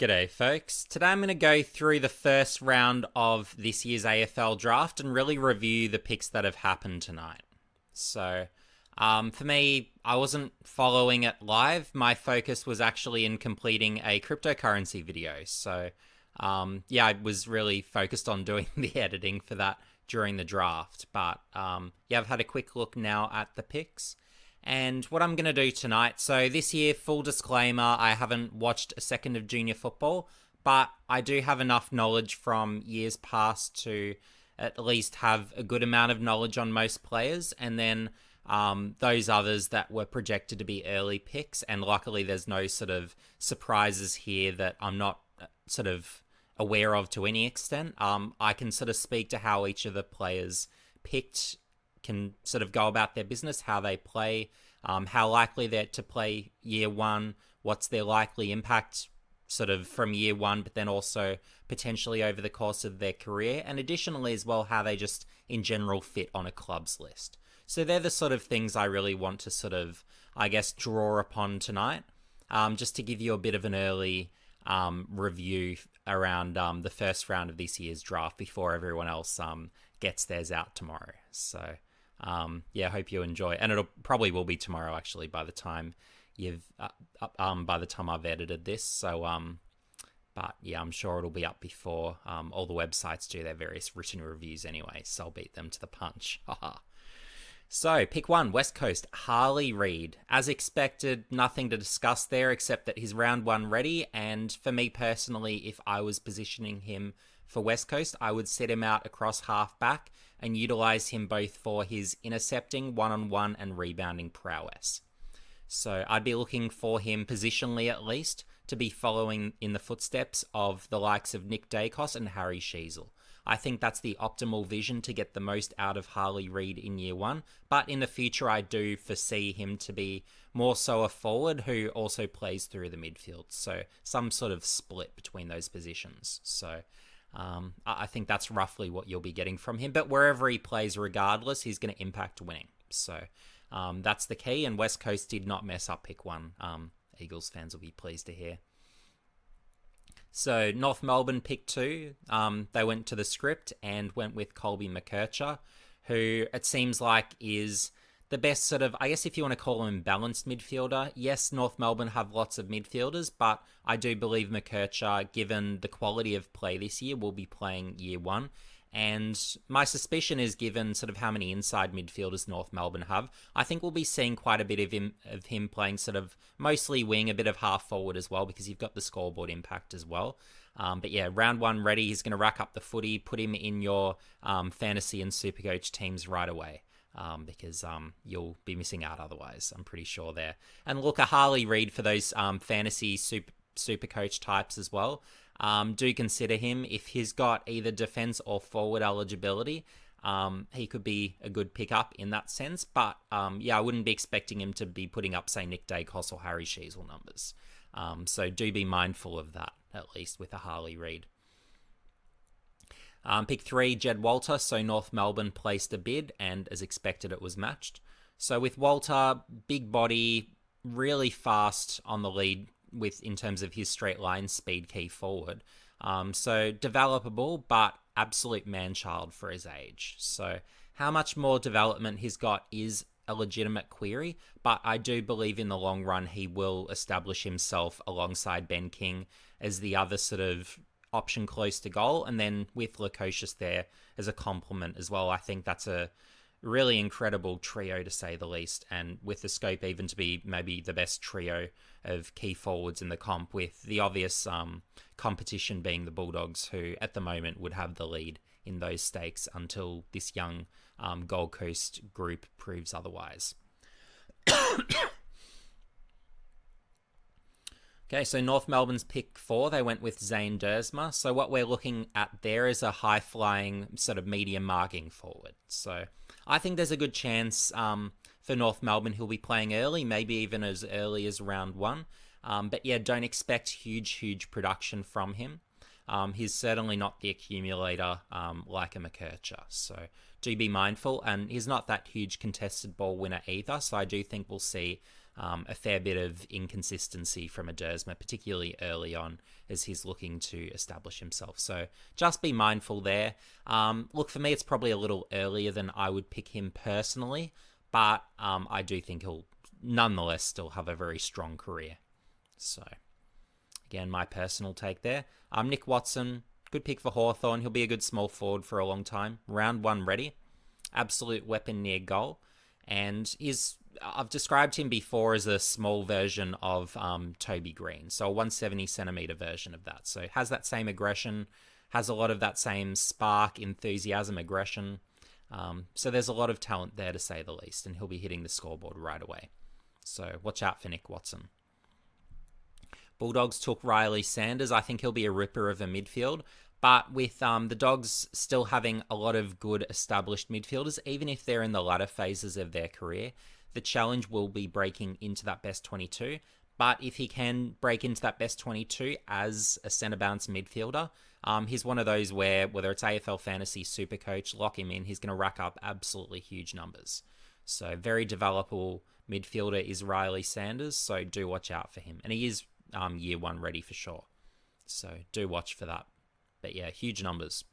G'day, folks. Today I'm going to go through the first round of this year's AFL draft and really review the picks that have happened tonight. So, for me, I wasn't following it live. My focus was actually in completing a cryptocurrency video. So, I was really focused on doing the editing for that during the draft. But, I've had a quick look now at the picks. And what I'm going to do tonight, so this year, full disclaimer, I haven't watched a second of junior football, but I do have enough knowledge from years past to at least have a good amount of knowledge on most players, and then those others that were projected to be early picks, and luckily there's no sort of surprises here that I'm not sort of aware of to any extent. I can sort of speak to how each of the players picked can sort of go about their business, how they play, how likely they're to play year one, what's their likely impact sort of from year one, but then also potentially over the course of their career, and additionally as well, how they just in general fit on a club's list. So they're the sort of things I really want to sort of, I guess, draw upon tonight, just to give you a bit of an early review around the first round of this year's draft before everyone else gets theirs out tomorrow. So I hope you enjoy, and it'll probably will be tomorrow actually by the time I've edited this. So but yeah, I'm sure it'll be up before all the websites do their various written reviews anyway. So I'll beat them to the punch. So pick one, West Coast, Harley Reid. As expected, nothing to discuss there except that he's round one ready. And for me personally, if I was positioning him for West Coast, I would set him out across half back and utilize him both for his intercepting, one-on-one, and rebounding prowess. So I'd be looking for him, positionally at least, to be following in the footsteps of the likes of Nick Dacos and Harry Sheezel. I think that's the optimal vision to get the most out of Harley Reid in year one, but in the future I do foresee him to be more so a forward who also plays through the midfield. So some sort of split between those positions. So I think that's roughly what you'll be getting from him. But wherever he plays, regardless, he's going to impact winning. So that's the key. And West Coast did not mess up pick one. Eagles fans will be pleased to hear. So North Melbourne pick two. They went to the script and went with Colby McKercher, who it seems like is the best sort of, I guess if you want to call him balanced midfielder. Yes, North Melbourne have lots of midfielders, but I do believe McKercher, given the quality of play this year, will be playing year one. And my suspicion is, given sort of how many inside midfielders North Melbourne have, I think we'll be seeing quite a bit of him playing sort of mostly wing, a bit of half forward as well, because you've got the scoreboard impact as well. But yeah, round one ready. He's going to rack up the footy, put him in your fantasy and Supercoach teams right away. Because you'll be missing out otherwise, I'm pretty sure there. And look, a Harley Reid for those fantasy super coach types as well. Do consider him. If he's got either defense or forward eligibility, he could be a good pickup in that sense. But I wouldn't be expecting him to be putting up, say, Nick Dacos or Harry Sheezel numbers. So do be mindful of that, at least with a Harley Reid. Pick three, Jed Walter. So North Melbourne placed a bid, and as expected, it was matched. So with Walter, big body, really fast on the lead in terms of his straight line speed, key forward. So developable, but absolute man-child for his age. So how much more development he's got is a legitimate query, but I do believe in the long run he will establish himself alongside Ben King as the other sort of option close to goal, and then with Lukosius there as a complement as well. I think that's a really incredible trio, to say the least, and with the scope even to be maybe the best trio of key forwards in the comp, with the obvious competition being the Bulldogs, who at the moment would have the lead in those stakes until this young Gold Coast group proves otherwise. Okay, so North Melbourne's pick four, they went with Zane Dersma. So what we're looking at there is a high-flying sort of medium marking forward. So I think there's a good chance for North Melbourne he'll be playing early, maybe even as early as round one. But yeah, don't expect huge production from him. He's certainly not the accumulator like a McKercher. So do be mindful. And he's not that huge contested ball winner either. So I do think we'll see a fair bit of inconsistency from a Dersma, particularly early on as he's looking to establish himself. So just be mindful there. Look, for me, it's probably a little earlier than I would pick him personally, but I do think he'll nonetheless still have a very strong career. So, again, my personal take there. Nick Watson, good pick for Hawthorn. He'll be a good small forward for a long time. Round 1 ready. Absolute weapon near goal. And I've described him before as a small version of Toby Green. So a 170 centimetre version of that. So has that same aggression, has a lot of that same spark, enthusiasm, aggression. So there's a lot of talent there, to say the least. And he'll be hitting the scoreboard right away. So watch out for Nick Watson. Bulldogs took Riley Sanders. I think he'll be a ripper of a midfield. But with the Dogs still having a lot of good established midfielders, even if they're in the latter phases of their career, the challenge will be breaking into that best 22. But if he can break into that best 22 as a centre bounce midfielder, he's one of those where, whether it's AFL Fantasy, Supercoach, lock him in, he's going to rack up absolutely huge numbers. So very developable midfielder is Riley Sanders, so do watch out for him. And he is year 1 ready for sure. So do watch for that. But yeah, huge numbers.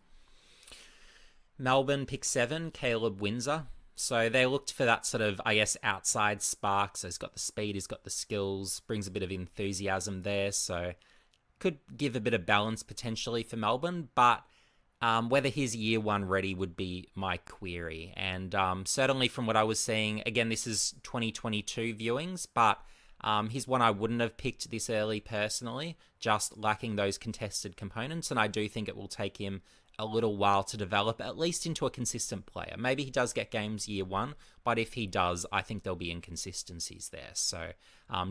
Melbourne pick 7, Caleb Windsor. So they looked for that sort of, I guess, outside spark. So he's got the speed, he's got the skills, brings a bit of enthusiasm there. So could give a bit of balance potentially for Melbourne. But whether he's year 1 ready would be my query. And certainly from what I was seeing, again, this is 2022 viewings, but he's one I wouldn't have picked this early personally, just lacking those contested components. And I do think it will take him a little while to develop, at least into a consistent player. Maybe he does get games year 1, but if he does, I think there'll be inconsistencies there. So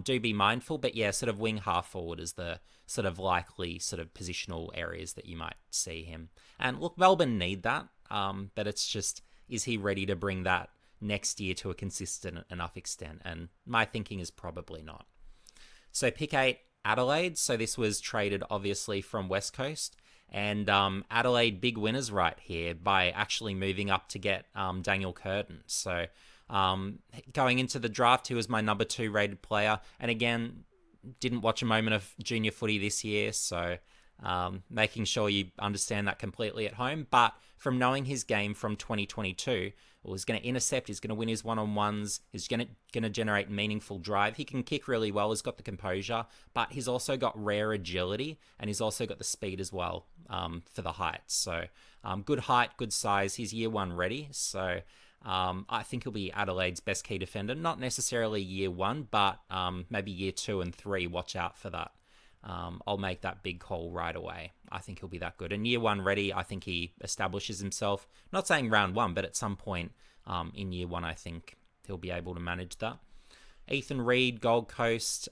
do be mindful. But yeah, sort of wing half forward is the sort of likely sort of positional areas that you might see him. And look, Melbourne need that, but it's just, is he ready to bring that next year to a consistent enough extent? And my thinking is probably not. So pick 8, Adelaide. So this was traded obviously from West Coast, and Adelaide big winners right here by actually moving up to get Daniel Curtin. So going into the draft, he was my number 2 rated player, and again, didn't watch a moment of junior footy this year, so making sure you understand that completely at home. But from knowing his game from 2022, he's going to intercept, he's going to win his one-on-ones, he's going to generate meaningful drive. He can kick really well, he's got the composure, but he's also got rare agility, and he's also got the speed as well for the height. So good height, good size, he's year 1 ready. So I think he'll be Adelaide's best key defender. Not necessarily year 1, but maybe year 2 and 3, watch out for that. I'll make that big call right away. I think he'll be that good. And year 1 ready, I think he establishes himself. Not saying round 1, but at some point in year 1, I think he'll be able to manage that. Ethan Reid, Gold Coast,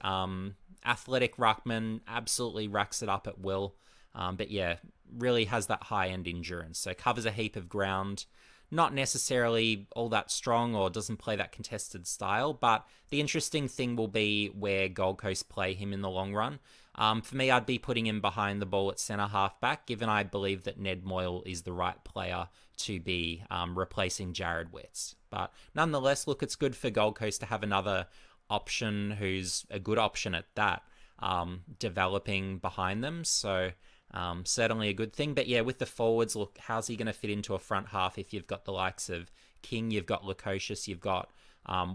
athletic ruckman, absolutely racks it up at will. But yeah, really has that high-end endurance. So covers a heap of ground. Not necessarily all that strong or doesn't play that contested style, but the interesting thing will be where Gold Coast play him in the long run. For me, I'd be putting him behind the ball at centre half-back, given I believe that Ned Moyle is the right player to be replacing Jared Witts. But nonetheless, look, it's good for Gold Coast to have another option who's a good option at that, developing behind them. So certainly a good thing. But yeah, with the forwards, look, how's he going to fit into a front half if you've got the likes of King, you've got Lukosius, you've got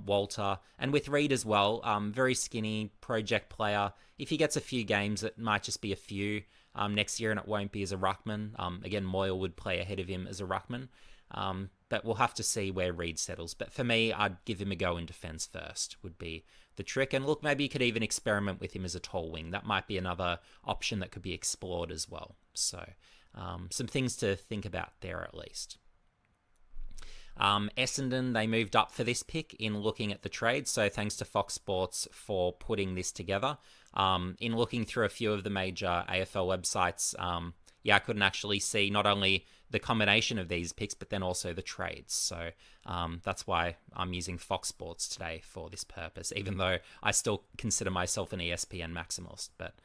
Walter, and with Reid as well, very skinny project player. If he gets a few games, it might just be a few next year, and it won't be as a ruckman. Again, Moyle would play ahead of him as a ruckman, but we'll have to see where Reid settles. But for me, I'd give him a go in defence first, would be the trick. And look, maybe you could even experiment with him as a tall wing. That might be another option that could be explored as well. So some things to think about there at least. Essendon, they moved up for this pick in looking at the trade, so thanks to Fox Sports for putting this together. In looking through a few of the major AFL websites, I couldn't actually see not only the combination of these picks, but then also the trades. So that's why I'm using Fox Sports today for this purpose, even though I still consider myself an ESPN maximalist. But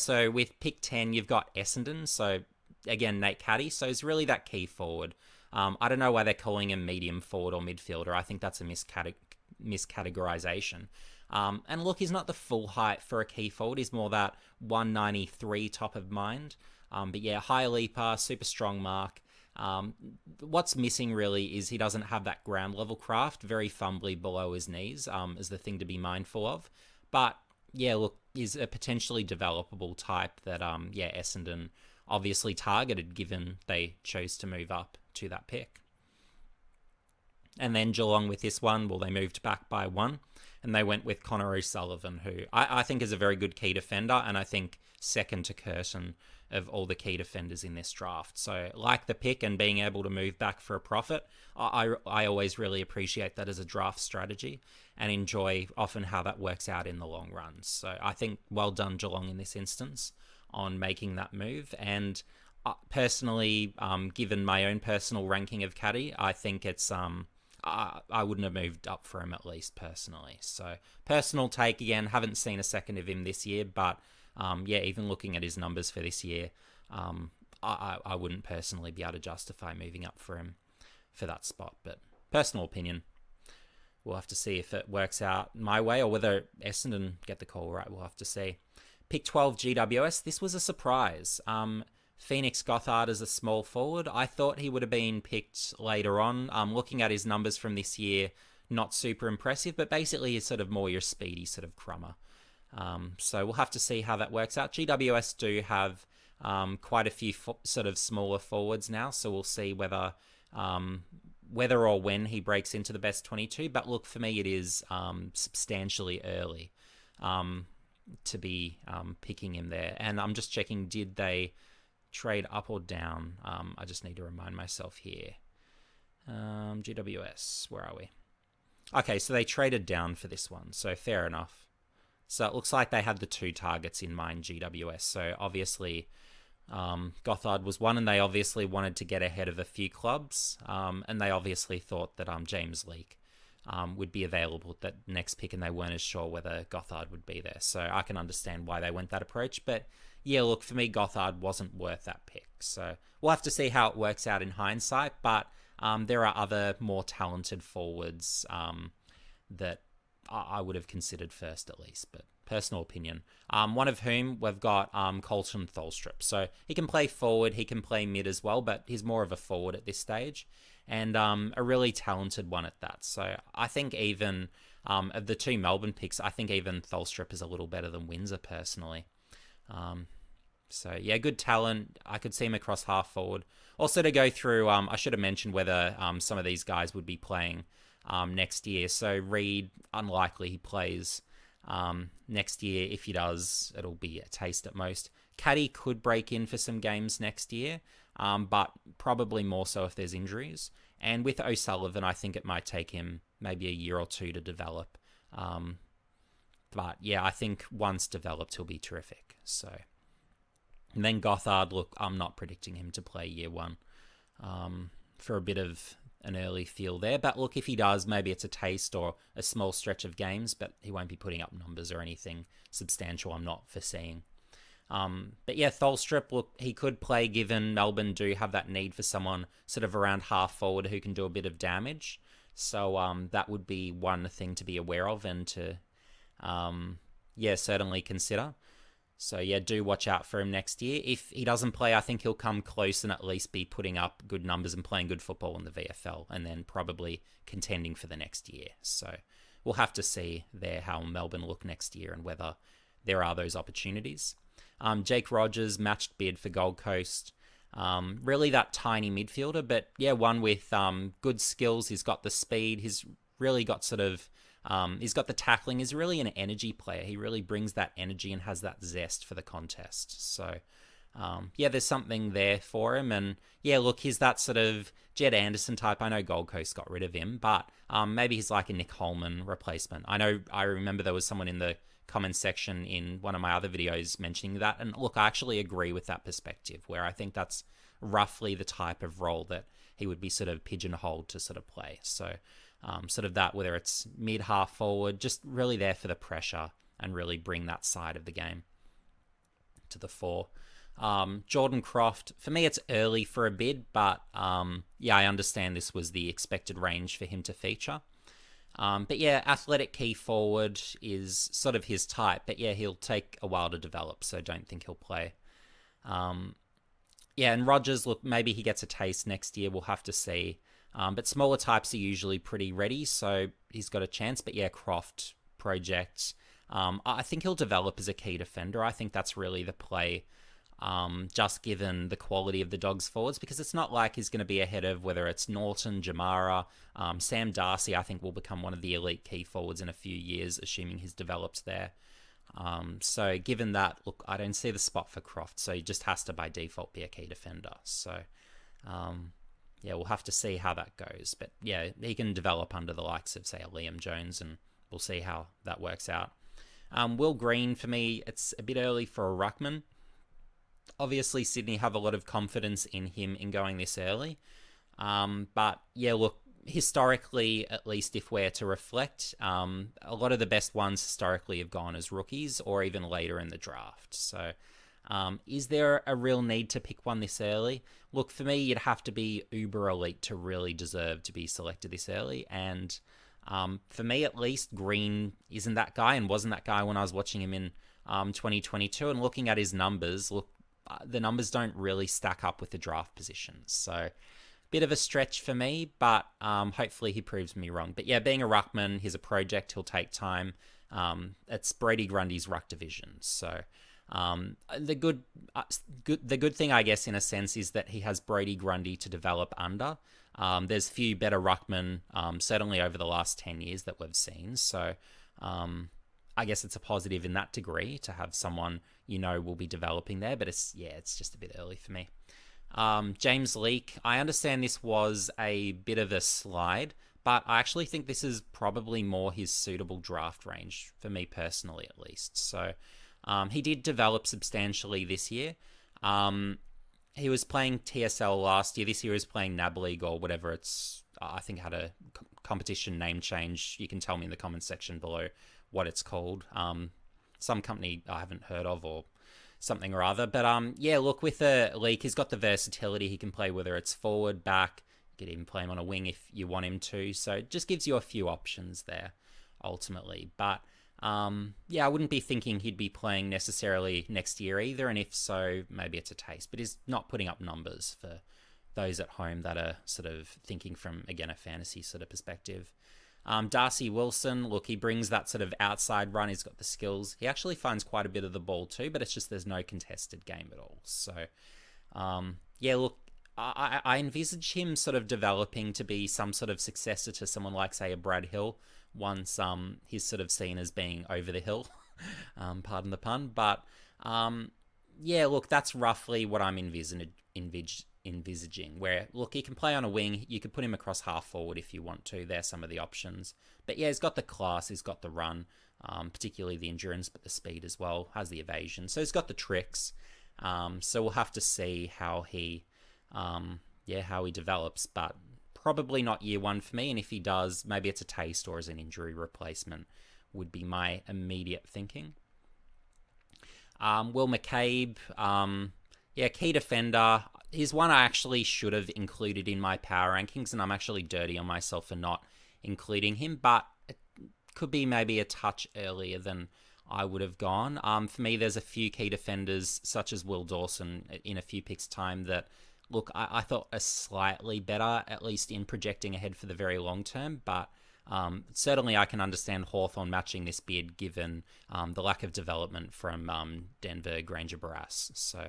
so with pick 10, you've got Essendon. So again, Nate Caddy. So it's really that key forward. I don't know why they're calling him medium forward or midfielder. I think that's a miscategorization. And look, he's not the full height for a key forward. He's more that 193 top of mind. But yeah, high leaper, super strong mark. What's missing really is he doesn't have that ground level craft, very fumbly below his knees, is the thing to be mindful of. But yeah, look, is a potentially developable type that Essendon obviously targeted, given they chose to move up to that pick. And then Geelong with this one, well, they moved back by one, and they went with Connor O'Sullivan, who I think is a very good key defender, and I think second to Curtin of all the key defenders in this draft. So like the pick and being able to move back for a profit, I always really appreciate that as a draft strategy and enjoy often how that works out in the long run. So I think well done Geelong in this instance on making that move. And personally, given my own personal ranking of Caddy, I think it's I wouldn't have moved up for him, at least personally. So personal take again, haven't seen a second of him this year, but even looking at his numbers for this year, I wouldn't personally be able to justify moving up for him for that spot. But personal opinion, we'll have to see if it works out my way or whether Essendon get the call right. We'll have to see. Pick 12 GWS. This was a surprise. Phoenix Gothard as a small forward. I thought he would have been picked later on. Looking at his numbers from this year, not super impressive, but basically he's sort of more your speedy sort of crummer. So we'll have to see how that works out. GWS do have quite a few sort of smaller forwards now, so we'll see whether or when he breaks into the best 22. But look, for me, it is substantially early to be picking him there. And I'm just checking, did they trade up or down? I just need to remind myself here. GWS, where are we? Okay, so they traded down for this one, so fair enough. So it looks like they had the two targets in mind, GWS. So obviously Gothard was one, and they obviously wanted to get ahead of a few clubs, and they obviously thought that James Leake would be available at that next pick, and they weren't as sure whether Gothard would be there. So I can understand why they went that approach. But yeah, look, for me, Gothard wasn't worth that pick. So we'll have to see how it works out in hindsight. But there are other more talented forwards that I would have considered first at least. But personal opinion. One of whom we've got Colton Tholstrup. So he can play forward, he can play mid as well, but he's more of a forward at this stage. And a really talented one at that. So I think even of the two Melbourne picks, I think even Tholstrup is a little better than Windsor personally. So yeah, good talent. I could see him across half forward. Also to go through, I should have mentioned whether some of these guys would be playing next year. So Reed, unlikely he plays next year. If he does, it'll be a taste at most. Caddy could break in for some games next year, but probably more so if there's injuries. And with O'Sullivan, I think it might take him maybe a year or two to develop. But yeah, I think once developed, he'll be terrific. So, and then Gothard, look, I'm not predicting him to play year one for a bit of an early feel there. But look, if he does, maybe it's a taste or a small stretch of games, but he won't be putting up numbers or anything substantial I'm not foreseeing. But yeah, Tholstrup, look, he could play given Melbourne do have that need for someone sort of around half forward who can do a bit of damage. So that would be one thing to be aware of and to, certainly consider. So yeah, do watch out for him next year. If he doesn't play, I think he'll come close and at least be putting up good numbers and playing good football in the VFL and then probably contending for the next year. So we'll have to see there how Melbourne look next year and whether there are those opportunities. Jake Rogers, matched bid for Gold Coast. Really that tiny midfielder, but yeah, one with good skills. He's got the speed. He's really got he's got the tackling. He's really an energy player. He really brings that energy and has that zest for the contest. So, there's something there for him. And yeah, look, he's that sort of Jed Anderson type. I know Gold Coast got rid of him, but maybe he's like a Nick Holman replacement. I remember there was someone in the comment section in one of my other videos mentioning that. And look, I actually agree with that perspective, where I think that's roughly the type of role that he would be sort of pigeonholed to sort of play. So sort of that, whether it's mid, half forward, just really there for the pressure and really bring that side of the game to the fore. Jordan Croft, for me, it's early for a bid, but I understand this was the expected range for him to feature. But yeah, athletic key forward is sort of his type. But yeah, he'll take a while to develop, so don't think he'll play. Um, yeah, and Rogers, look, maybe he gets a taste next year. We'll have to see. But smaller types are usually pretty ready, so he's got a chance. But yeah, Croft project. I think he'll develop as a key defender. I think that's really the play, just given the quality of the Dogs forwards, because it's not like he's going to be ahead of whether it's Norton, Jamara, Sam Darcy. I think will become one of the elite key forwards in a few years, assuming he's developed there. So given that, look, I don't see the spot for Croft, so he just has to by default be a key defender. So yeah, we'll have to see how that goes. But yeah, he can develop under the likes of, say, a Liam Jones, and we'll see how that works out. Will Green, for me, it's a bit early for a ruckman. Obviously, Sydney have a lot of confidence in him in going this early. But yeah, look, historically, at least if we're to reflect, a lot of the best ones historically have gone as rookies or even later in the draft. So is there a real need to pick one this early? Look, for me, you'd have to be uber elite to really deserve to be selected this early. And for me, at least, Green isn't that guy and wasn't that guy when I was watching him in 2022. And looking at his numbers, look, the numbers don't really stack up with the draft positions. So bit of a stretch for me, but hopefully he proves me wrong. But yeah, being a ruckman, he's a project. He'll take time. It's Brady Grundy's ruck division. So the good thing, I guess, in a sense, is that he has Brady Grundy to develop under. There's few better ruckmen, certainly over the last 10 years that we've seen. So I guess it's a positive in that degree to have someone will be developing there. But it's just a bit early for me. James Leake, I understand this was a bit of a slide, but I actually think this is probably more his suitable draft range, for me personally at least. So he did develop substantially this year. He was playing TSL last year. This year he was playing NAB League or whatever it's, I think had a competition name change. You can tell me in the comments section below what it's called. Some company I haven't heard of or something or other. But yeah, look, with a Leak, he's got the versatility. He can play whether it's forward, back. You could even play him on a wing if you want him to. So it just gives you a few options there, ultimately. But yeah, I wouldn't be thinking he'd be playing necessarily next year either. And if so, maybe it's a taste. But he's not putting up numbers for those at home that are sort of thinking from, again, a fantasy sort of perspective. Darcy Wilson, look, he brings that sort of outside run. He's got the skills. He actually finds quite a bit of the ball too, but it's just there's no contested game at all. So, yeah, look, I envisage him sort of developing to be some sort of successor to someone like, say, a Brad Hill once he's sort of seen as being over the hill. Pardon the pun. But, yeah, look, that's roughly what I'm envisaging, where, look, he can play on a wing. You could put him across half forward if you want to. There's some of the options. But yeah, he's got the class, he's got the run, particularly the endurance, but the speed as well, has the evasion. So he's got the tricks. So we'll have to see how he develops, but probably not year one for me. And if he does, maybe it's a taste or as an injury replacement would be my immediate thinking. Will McCabe, yeah, key defender. He's one I actually should have included in my power rankings, and I'm actually dirty on myself for not including him, but it could be maybe a touch earlier than I would have gone. For me, there's a few key defenders, such as Will Dawson, in a few picks' time that, look, I thought are slightly better, at least in projecting ahead for the very long term, but certainly I can understand Hawthorn matching this bid given the lack of development from Denver Granger Barras. So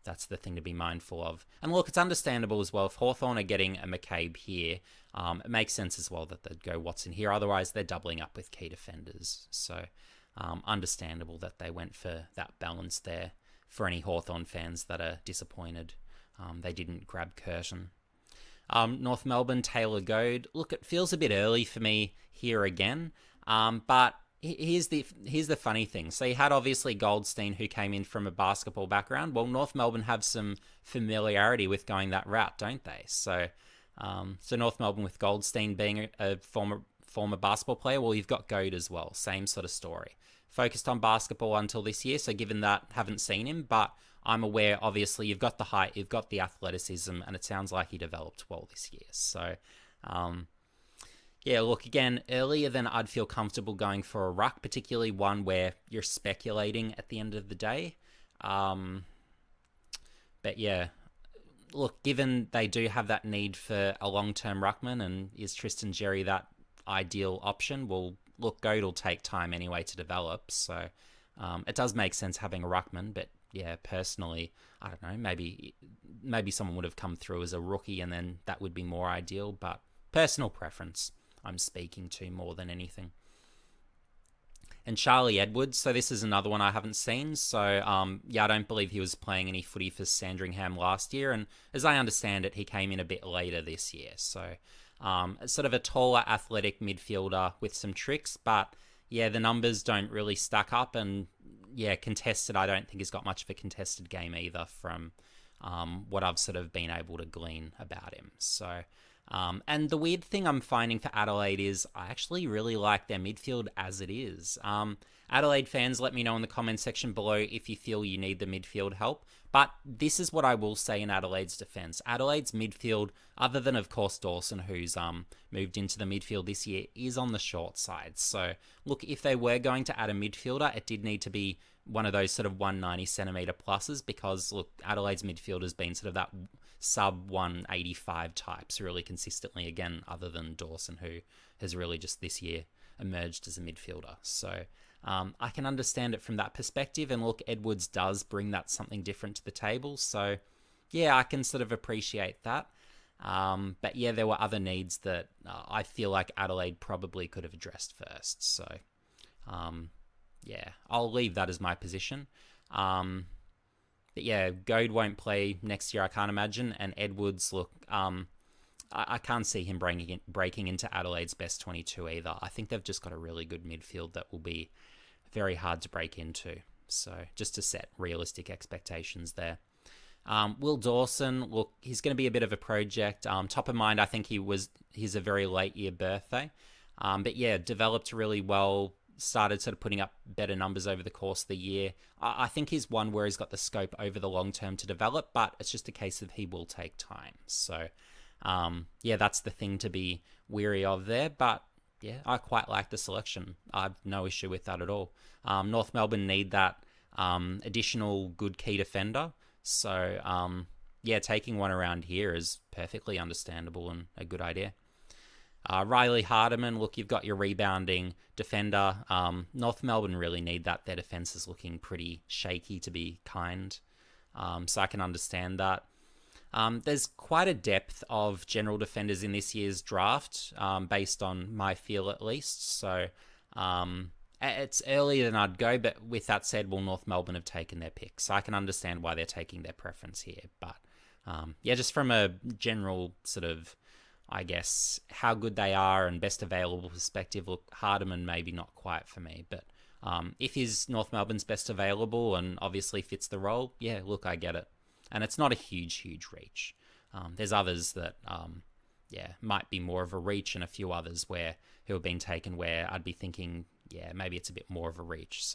that's the thing to be mindful of. And look, it's understandable as well. If Hawthorn are getting a McCabe here, it makes sense as well that they'd go Watson here. Otherwise, they're doubling up with key defenders. So understandable that they went for that balance there for any Hawthorn fans that are disappointed they didn't grab Curtin. North Melbourne, Taylor Goad. Look, it feels a bit early for me here again, but here's the funny thing. So you had obviously Goldstein, who came in from a basketball background. Well, North Melbourne have some familiarity with going that route, don't they? So North Melbourne with Goldstein being a former basketball player. Well, you've got Goad as well. Same sort of story. Focused on basketball until this year. So given that, haven't seen him, but I'm aware, obviously, you've got the height, you've got the athleticism, and it sounds like he developed well this year. So, Yeah, look, again, earlier than I'd feel comfortable going for a ruck, particularly one where you're speculating at the end of the day. Um, but yeah, look, given they do have that need for a long-term ruckman, and is Tristan Jerry that ideal option? Well, look, Goad will take time anyway to develop, so it does make sense having a ruckman. But yeah, personally, I don't know. Maybe someone would have come through as a rookie, and then that would be more ideal. But personal preference, I'm speaking to more than anything. And Charlie Edwards. So this is another one I haven't seen. So yeah, I don't believe he was playing any footy for Sandringham last year, and as I understand it, he came in a bit later this year. So sort of a taller, athletic midfielder with some tricks, but yeah, the numbers don't really stack up, and yeah, contested. I don't think he's got much of a contested game either from what I've sort of been able to glean about him. So. And the weird thing I'm finding for Adelaide is I actually really like their midfield as it is. Adelaide fans, let me know in the comments section below if you feel you need the midfield help. But this is what I will say in Adelaide's defence. Adelaide's midfield, other than of course Dawson, who's moved into the midfield this year, is on the short side. So look, if they were going to add a midfielder, it did need to be one of those sort of 190 centimetre pluses, because look, Adelaide's midfield has been sort of that sub 185 types really consistently, again, other than Dawson, who has really just this year emerged as a midfielder. So I can understand it from that perspective, and look, Edwards does bring that something different to the table. So yeah, I can sort of appreciate that. But yeah, there were other needs that I feel like Adelaide probably could have addressed first. So yeah, I'll leave that as my position. But yeah, Goad won't play next year, I can't imagine. And Edwards, look, I can't see him breaking into Adelaide's best 22 either. I think they've just got a really good midfield that will be very hard to break into. So just to set realistic expectations there. Will Dawson, look, he's going to be a bit of a project. Top of mind, I think he's a very late year birthday. But yeah, developed really well, started sort of putting up better numbers over the course of the year. I think he's one where he's got the scope over the long term to develop, but it's just a case of he will take time. So yeah, that's the thing to be weary of there. But yeah, I quite like the selection. I've no issue with that at all. North Melbourne need that additional good key defender. So yeah, taking one around here is perfectly understandable and a good idea. Riley Hardiman, look, you've got your rebounding defender. North Melbourne really need that. Their defence is looking pretty shaky, to be kind. So I can understand that. There's quite a depth of general defenders in this year's draft, based on my feel at least. So it's earlier than I'd go, but with that said, well, North Melbourne have taken their pick. So I can understand why they're taking their preference here. But yeah, just from a general sort of, I guess, how good they are and best available perspective, look, Hardiman maybe not quite for me, but if he's North Melbourne's best available and obviously fits the role, yeah, look, I get it. And it's not a huge reach. There's others that, yeah, might be more of a reach, and a few others who have been taken where I'd be thinking, yeah, maybe it's a bit more of a reach.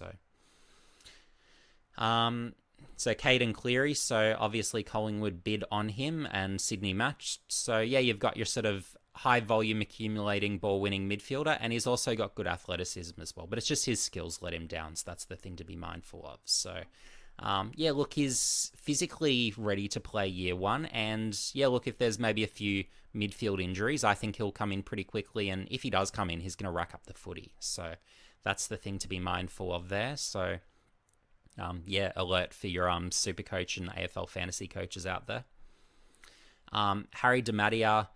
So Caden Cleary, so obviously Collingwood bid on him and Sydney matched. So yeah, you've got your sort of high volume accumulating ball winning midfielder, and he's also got good athleticism as well. But it's just his skills let him down, so that's the thing to be mindful of. So yeah, look, he's physically ready to play year one, and yeah, look, if there's maybe a few midfield injuries, I think he'll come in pretty quickly, and if he does come in, he's going to rack up the footy. So that's the thing to be mindful of there. So yeah, alert for your super coach and AFL fantasy coaches out there. Harry DiMattia,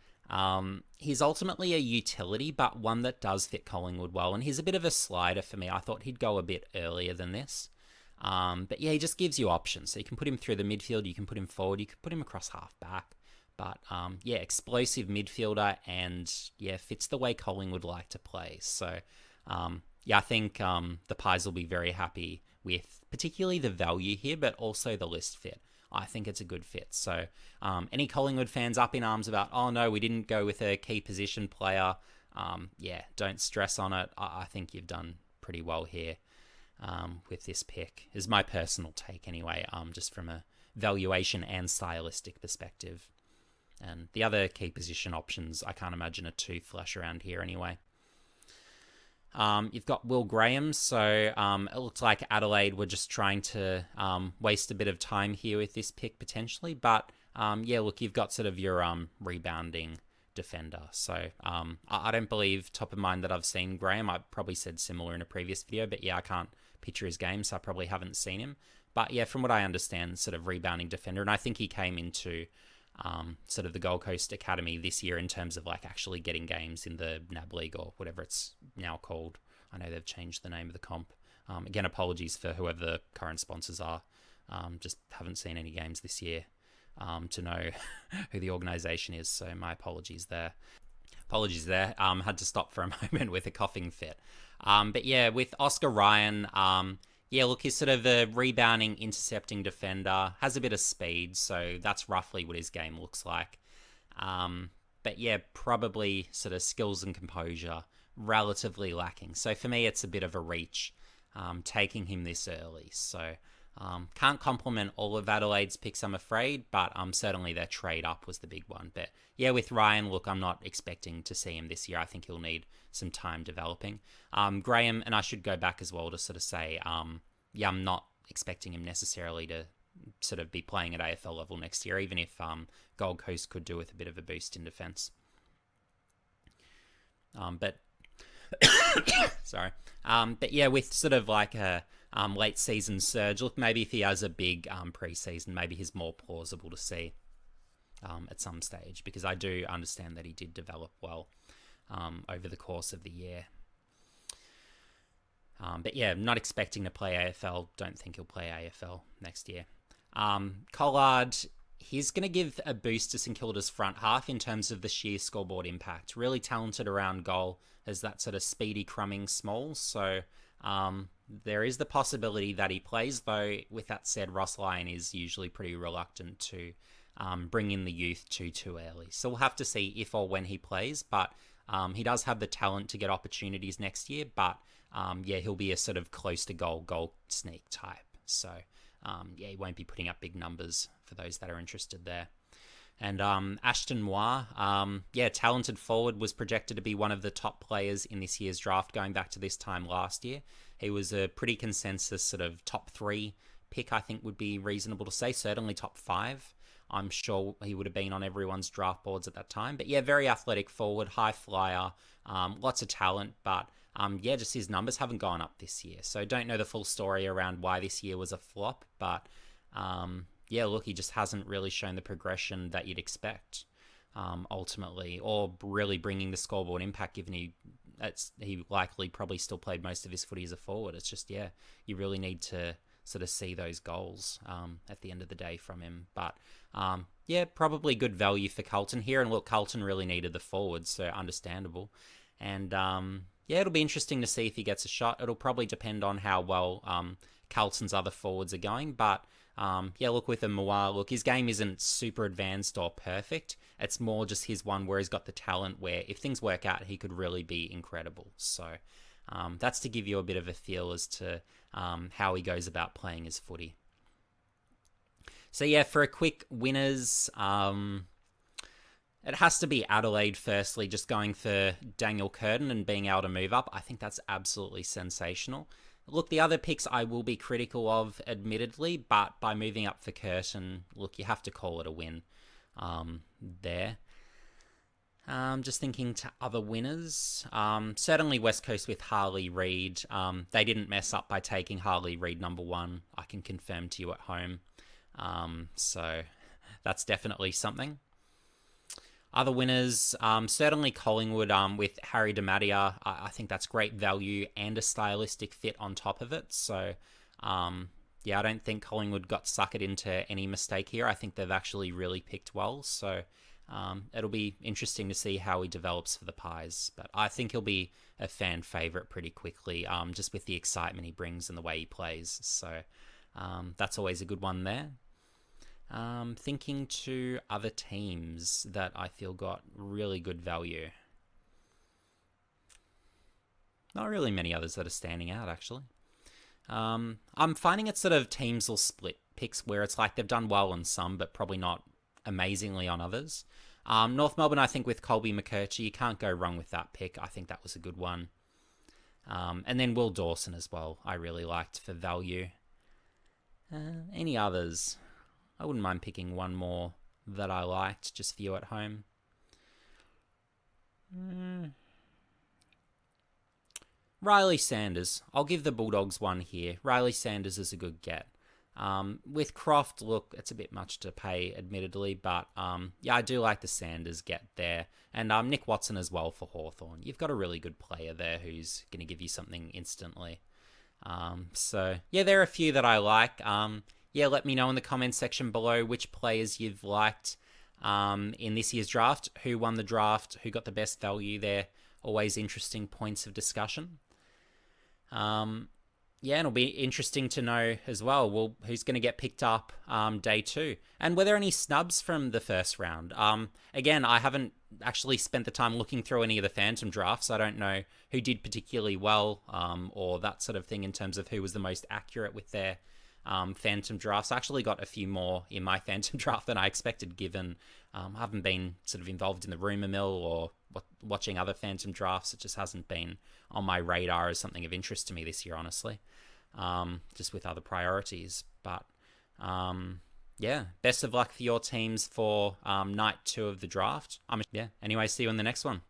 he's ultimately a utility, but one that does fit Collingwood well, and he's a bit of a slider for me. I thought he'd go a bit earlier than this. But yeah, he just gives you options. So you can put him through the midfield, you can put him forward, you can put him across half back. But yeah, explosive midfielder, and yeah, fits the way Collingwood like to play. So yeah, I think the Pies will be very happy with particularly the value here, but also the list fit. I think it's a good fit. So any Collingwood fans up in arms about, oh no, we didn't go with a key position player, yeah, don't stress on it. I think you've done pretty well here with this pick, is my personal take anyway, just from a valuation and stylistic perspective. And the other key position options, I can't imagine a too flash around here anyway. You've got Will Graham, so it looks like Adelaide were just trying to waste a bit of time here with this pick potentially. But yeah, look, you've got sort of your rebounding defender. So I don't believe top of mind that I've seen Graham. I probably said similar in a previous video, but yeah, I can't picture his game, so I probably haven't seen him. But yeah, from what I understand, sort of rebounding defender, and I think he came into sort of the Gold Coast Academy this year in terms of like actually getting games in the NAB League or whatever it's now called. I know they've changed the name of the comp. Again, apologies for whoever the current sponsors are. Just haven't seen any games this year to know who the organisation is, so my apologies there. Had to stop for a moment with a coughing fit. But yeah, with Oscar Ryan, yeah, look, he's sort of a rebounding, intercepting defender, has a bit of speed, so that's roughly what his game looks like. But yeah, probably sort of skills and composure relatively lacking. So for me, it's a bit of a reach taking him this early. So can't compliment all of Adelaide's picks, I'm afraid, but certainly their trade up was the big one. But yeah, with Ryan, look, I'm not expecting to see him this year. I think he'll need some time developing. Graham, and I should go back as well to sort of say, yeah, I'm not expecting him necessarily to sort of be playing at AFL level next year, even if Gold Coast could do with a bit of a boost in defence. But sorry. But yeah, with sort of like a late season surge, look, maybe if he has a big pre-season, maybe he's more plausible to see at some stage, because I do understand that he did develop well over the course of the year. But yeah, not expecting to play AFL. Don't think he'll play AFL next year. Collard, he's going to give a boost to St Kilda's front half in terms of the sheer scoreboard impact. Really talented around goal as that sort of speedy crumbing small. So there is the possibility that he plays, though with that said, Ross Lyon is usually pretty reluctant to bring in the youth too early. So we'll have to see if or when he plays, but he does have the talent to get opportunities next year, but yeah, he'll be a sort of close to goal sneak type. So yeah, he won't be putting up big numbers for those that are interested there. And Ashton Moir, yeah, talented forward, was projected to be one of the top players in this year's draft going back to this time last year. He was a pretty consensus sort of top 3 pick, I think would be reasonable to say, certainly top 5. I'm sure he would have been on everyone's draft boards at that time. But yeah, very athletic forward, high flyer, lots of talent, but yeah, just his numbers haven't gone up this year. So don't know the full story around why this year was a flop, but yeah, look, he just hasn't really shown the progression that you'd expect ultimately, or really bringing the scoreboard impact, given he likely probably still played most of his footy as a forward. It's just, yeah, you really need to sort of see those goals at the end of the day from him. But yeah, probably good value for Carlton here. And look, Carlton really needed the forwards, so understandable. And yeah, it'll be interesting to see if he gets a shot. It'll probably depend on how well Carlton's other forwards are going. But yeah, look, with a Moir, look, his game isn't super advanced or perfect. It's more just his one where he's got the talent where if things work out, he could really be incredible. So that's to give you a bit of a feel as to how he goes about playing his footy. So yeah, for a quick winners, it has to be Adelaide firstly, just going for Daniel Curtin and being able to move up. I think that's absolutely sensational. Look, the other picks I will be critical of, admittedly, but by moving up for Curtin, look, you have to call it a win there. Just thinking to other winners. Certainly West Coast with Harley Reid. They didn't mess up by taking Harley Reid number 1. I can confirm to you at home. So that's definitely something. Other winners, certainly Collingwood with Harry DiMattia. I think that's great value and a stylistic fit on top of it. So, yeah, I don't think Collingwood got suckered into any mistake here. I think they've actually really picked well. So it'll be interesting to see how he develops for the Pies. But I think he'll be a fan favourite pretty quickly, just with the excitement he brings and the way he plays. So that's always a good one there. Thinking to other teams that I feel got really good value. Not really many others that are standing out, actually. I'm finding it sort of teams will split picks where it's like they've done well on some, but probably not amazingly on others. North Melbourne, I think with Colby McKerchie, you can't go wrong with that pick. I think that was a good one. And then Will Dawson as well, I really liked for value. Any others? I wouldn't mind picking one more that I liked, just for you at home. Riley Sanders. I'll give the Bulldogs one here. Riley Sanders is a good get. With Croft, look, it's a bit much to pay, admittedly, but yeah, I do like the Sanders get there. And Nick Watson as well for Hawthorn. You've got a really good player there who's going to give you something instantly. So, yeah, there are a few that I like. Yeah, let me know in the comments section below which players you've liked in this year's draft, who won the draft, who got the best value there. Always interesting points of discussion. Yeah, and it'll be interesting to know as well, who's going to get picked up day 2. And were there any snubs from the first round? Again, I haven't actually spent the time looking through any of the Phantom drafts. I don't know who did particularly well or that sort of thing in terms of who was the most accurate with their Phantom drafts. I actually got a few more in my Phantom draft than I expected, given I haven't been sort of involved in the rumour mill or watching other Phantom drafts. It just hasn't been on my radar as something of interest to me this year, honestly, just with other priorities. But yeah, best of luck for your teams for night 2 of the draft. Yeah, anyway, see you in the next one.